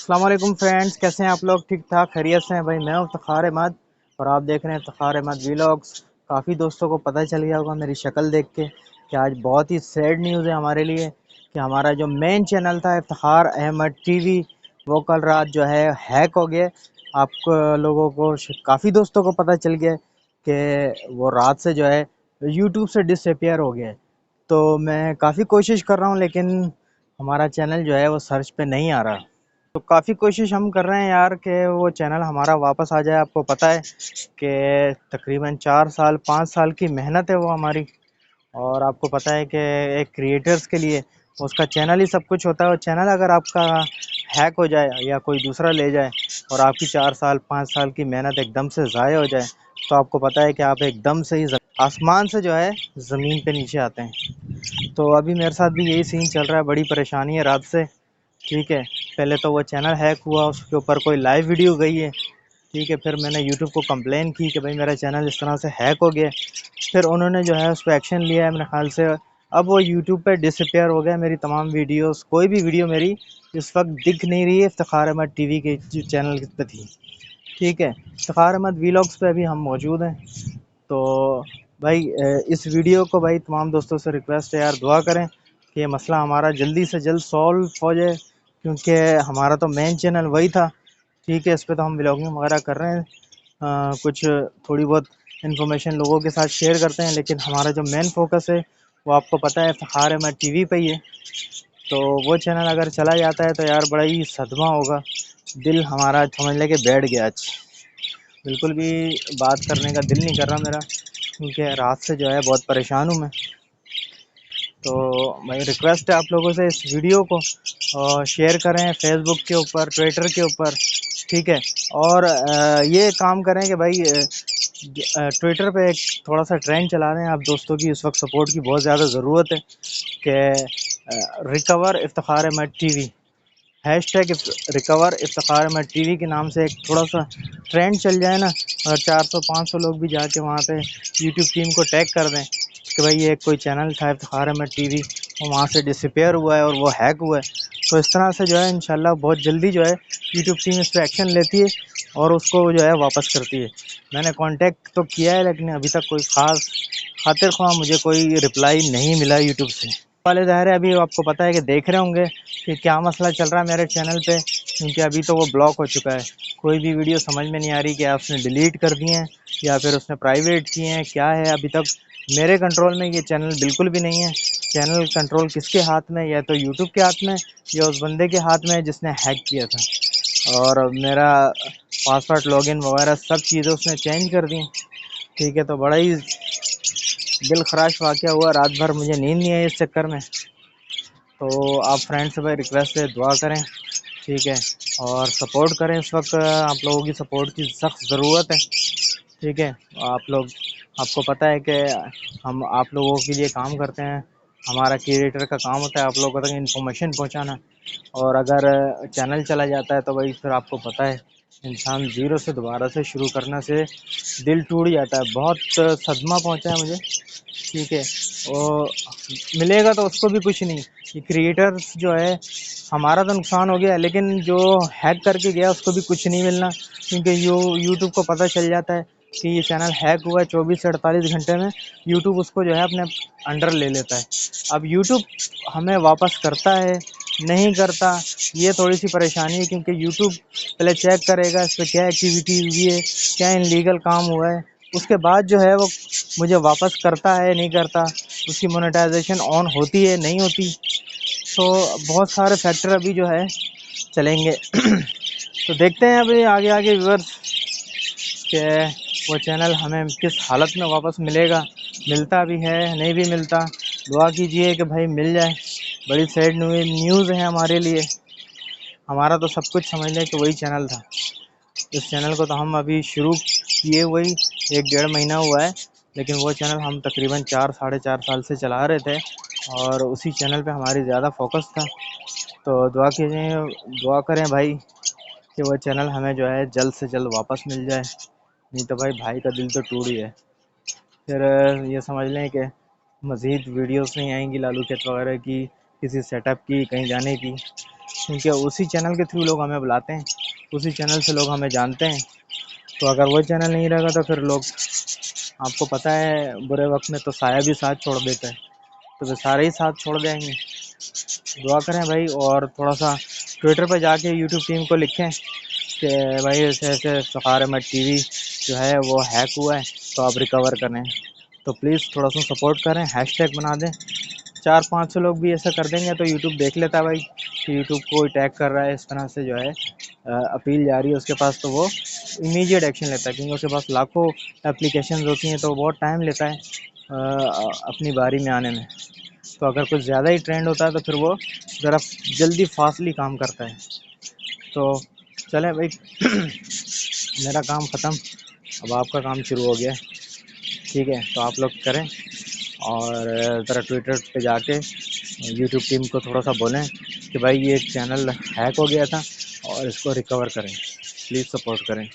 السلام علیکم فرینڈز، کیسے ہیں آپ لوگ؟ ٹھیک ٹھاک خیریت سے ہیں؟ بھائی میں ہوں افتخار احمد اور آپ دیکھ رہے ہیں افتخار احمد ویلاگس۔ کافی دوستوں کو پتہ چل گیا ہوگا میری شکل دیکھ کے کہ آج بہت ہی سیڈ نیوز ہے ہمارے لیے کہ ہمارا جو مین چینل تھا افتخار احمد ٹی وی، وہ کل رات جو ہے ہیک ہو گیا۔ آپ لوگوں کو کافی دوستوں کو پتہ چل گیا کہ وہ رات سے جو ہے یوٹیوب سے ڈس اپیئر ہو گیا ہے۔ تو میں کافی کوشش کر رہا ہوں لیکن ہمارا چینل جو ہے وہ سرچ پہ نہیں آ رہا۔ تو کافی کوشش ہم کر رہے ہیں یار کہ وہ چینل ہمارا واپس آ جائے۔ آپ کو پتہ ہے کہ تقریباً 5 سال کی محنت ہے وہ ہماری، اور آپ کو پتہ ہے کہ ایک کریٹرز کے لیے اس کا چینل ہی سب کچھ ہوتا ہے۔ اور چینل اگر آپ کا ہیک ہو جائے یا کوئی دوسرا لے جائے اور آپ کی 5 سال کی محنت ایک دم سے ضائع ہو جائے تو آپ کو پتہ ہے کہ آپ ایک دم سے ہی آسمان سے جو ہے زمین پہ نیچے آتے ہیں۔ تو ابھی میرے ساتھ بھی یہی سین چل رہا ہے، بڑی پریشانی ہے رات سے۔ ٹھیک ہے، پہلے تو وہ چینل ہیک ہوا، اس کے اوپر کوئی لائیو ویڈیو گئی ہے، ٹھیک ہے، پھر میں نے یوٹیوب کو کمپلین کی کہ بھائی میرا چینل اس طرح سے ہیک ہو گیا، پھر انہوں نے جو ہے اس پہ ایکشن لیا ہے میرے خیال سے۔ اب وہ یوٹیوب پہ ڈس اپیئر ہو گیا، میری تمام ویڈیوز، کوئی بھی ویڈیو میری اس وقت دکھ نہیں رہی ہے افتخار احمد ٹی وی کے چینل پہ تھی۔ ٹھیک ہے، افتخار احمد ویلاگس پہ ابھی ہم موجود ہیں۔ تو بھائی اس ویڈیو کو بھائی تمام دوستوں سے ریکویسٹ ہے یار، دعا کریں کہ یہ مسئلہ ہمارا جلدی سے جلد سولو ہو جائے، کیونکہ ہمارا تو مین چینل وہی تھا۔ ٹھیک ہے، اس پہ تو ہم ولاگنگ وغیرہ کر رہے ہیں، کچھ تھوڑی بہت انفارمیشن لوگوں کے ساتھ شیئر کرتے ہیں، لیکن ہمارا جو مین فوکس ہے وہ آپ کو پتہ ہے افتخار احمد ٹی وی پہ ہی ہے۔ تو وہ چینل اگر چلا جاتا ہے تو یار بڑا ہی صدمہ ہوگا، دل ہمارا سمجھ لے کہ بیٹھ گیا آج، بالکل بھی بات کرنے کا دل نہیں کر رہا میرا، کیونکہ رات سے جو ہے بہت پریشان ہوں میں۔ تو بھائی ریکویسٹ ہے آپ لوگوں سے، اس ویڈیو کو شیئر کریں فیس بک کے اوپر، ٹویٹر کے اوپر، ٹھیک ہے، اور یہ کام کریں کہ بھائی ٹویٹر پہ ایک تھوڑا سا ٹرینڈ چلا رہے ہیں آپ دوستوں کی، اس وقت سپورٹ کی بہت زیادہ ضرورت ہے کہ recover Iftikhar Ahmed TV, hashtag recover Iftikhar Ahmed TV کے نام سے ایک تھوڑا سا ٹرینڈ چل جائے نا، اگر 400-500 لوگ بھی جا کے وہاں پہ یوٹیوب ٹیم کو ٹیگ کر دیں کہ بھائی یہ کوئی چینل تھا افتخار احمد ٹی وی، وہاں سے ڈس اپیئر ہوا ہے اور وہ ہیک ہوا ہے، تو اس طرح سے جو ہے انشاءاللہ بہت جلدی جو ہے یوٹیوب ٹیم اس پہ ایکشن لیتی ہے اور اس کو جو ہے واپس کرتی ہے۔ میں نے کانٹیکٹ تو کیا ہے لیکن ابھی تک کوئی خاص خاطر خواہ مجھے کوئی رپلائی نہیں ملا یوٹیوب سے۔ والے ظاہر ہے ابھی آپ کو پتہ ہے کہ دیکھ رہے ہوں گے کہ کیا مسئلہ چل رہا ہے میرے چینل پہ، کیونکہ ابھی تو وہ بلاک ہو چکا ہے، کوئی بھی ویڈیو سمجھ میں نہیں آ رہی کہ آپ نے ڈیلیٹ کر دی ہیں یا پھر اس نے پرائیویٹ کی ہیں، کیا ہے ابھی تک میرے کنٹرول میں یہ چینل بالکل بھی نہیں ہے۔ چینل کنٹرول کس کے ہاتھ میں؟ یا تو یوٹیوب کے ہاتھ میں یا اس بندے کے ہاتھ میں جس نے ہیک کیا تھا، اور میرا پاسورڈ لاگ ان وغیرہ سب چیزیں اس نے چینج کر دیں۔ ٹھیک ہے، تو بڑا ہی دل خراش واقعہ ہوا، رات بھر مجھے نیند نہیں آئی اس چکر میں۔ تو آپ فرینڈ سے بھائی ریکویسٹ ہے، دعا کریں، ٹھیک ہے، اور سپورٹ کریں، اس وقت آپ لوگوں کی سپورٹ کی سخت ضرورت ہے۔ ٹھیک ہے، آپ کو پتہ ہے کہ ہم آپ لوگوں کے لیے کام کرتے ہیں، ہمارا کریٹر کا کام ہوتا ہے آپ لوگوں تک انفارمیشن پہنچانا، اور اگر چینل چلا جاتا ہے تو بھائی پھر آپ کو پتہ ہے انسان زیرو سے دوبارہ سے شروع کرنے سے دل ٹوٹ جاتا ہے، بہت صدمہ پہنچا ہے مجھے۔ ٹھیک ہے، وہ ملے گا تو اس کو بھی کچھ نہیں، یہ کریٹرز جو ہے ہمارا تو نقصان ہو گیا، لیکن جو ہیک کر کے گیا اس کو بھی کچھ نہیں ملنا، کیونکہ یوٹیوب کو پتہ چل جاتا ہے کہ یہ چینل ہیک ہوا ہے، 24 سے 48 گھنٹے میں یوٹیوب اس کو جو ہے اپنے انڈر لے لیتا ہے۔ اب یوٹیوب ہمیں واپس کرتا ہے نہیں کرتا، یہ تھوڑی سی پریشانی ہے، کیونکہ یوٹیوب پہلے چیک کرے گا اس پہ کیا ایکٹیویٹی ہوئی ہے، کیا انلیگل کام ہوا ہے، اس کے بعد جو ہے وہ مجھے واپس کرتا ہے نہیں کرتا، اس کی مونیٹائزیشن آن ہوتی ہے نہیں ہوتی، تو بہت سارے فیکٹر ابھی جو ہے چلیں گے۔ تو دیکھتے ہیں ابھی آگے ویورز کہ وہ چینل ہمیں کس حالت میں واپس ملے گا، ملتا بھی ہے نہیں بھی ملتا، دعا کیجئے کہ بھائی مل جائے۔ بڑی سیڈ نیوز ہے ہمارے لیے، ہمارا تو سب کچھ سمجھ لیں کہ وہی چینل تھا۔ اس چینل کو تو ہم ابھی شروع کیے وہی 1-1.5 مہینہ ہوا ہے، لیکن وہ چینل ہم تقریباً 4-4.5 سال سے چلا رہے تھے، اور اسی چینل پہ ہماری زیادہ فوکس تھا۔ تو دعا کیجئے، دعا کریں بھائی کہ وہ چینل ہمیں جو ہے جلد سے جلد واپس مل جائے، نہیں تو بھائی کا دل تو ٹوٹ ہی ہے۔ پھر یہ سمجھ لیں کہ مزید ویڈیوز نہیں آئیں گی لالو کیت وغیرہ کی، کسی سیٹ اپ کی، کہیں جانے کی، کیونکہ اسی چینل کے تھرو لوگ ہمیں بلاتے ہیں، اسی چینل سے لوگ ہمیں جانتے ہیں. تو اگر وہ چینل نہیں رہے گا تو پھر لوگ، آپ کو پتہ ہے برے وقت میں تو سایہ بھی ساتھ چھوڑ دیتا ہے، تو پھر سارے ہی ساتھ چھوڑ دیں گے. دعا کریں بھائی، اور تھوڑا سا ٹویٹر پہ جا کے یوٹیوب ٹیم کو لکھیں کہ بھائی ایسے ایسے سفار احمد ٹی وی جو ہے وہ ہیک ہوا ہے، تو آپ ریکور کریں. تو پلیز تھوڑا سا سپورٹ کریں، ہیش ٹیگ بنا دیں. 400-500 لوگ بھی ایسا کر دیں گے تو یوٹیوب دیکھ لیتا ہے بھائی کہ یوٹیوب کوئی ٹیگ کر رہا ہے، اس طرح سے جو ہے اپیل جاری ہے اس کے پاس، تو وہ امیڈیٹ ایکشن لیتا ہے، کیونکہ اس کے پاس لاکھوں اپلیکیشنز ہوتی ہیں تو وہ بہت ٹائم لیتا ہے اپنی باری میں آنے میں. تو اگر کچھ زیادہ ہی ٹرینڈ ہوتا ہے تو پھر وہ ذرا جلدی فاسٹلی کام کرتا ہے. تو چلیں بھائی میرا کام ختم، اب آپ کا کام شروع ہو گیا، ٹھیک ہے؟ تو آپ لوگ کریں، اور ذرا ٹویٹر پہ جا کے یوٹیوب ٹیم کو تھوڑا سا بولیں کہ بھائی یہ ایک چینل ہیک ہو گیا تھا اور اس کو ریکور کریں، پلیز سپورٹ کریں.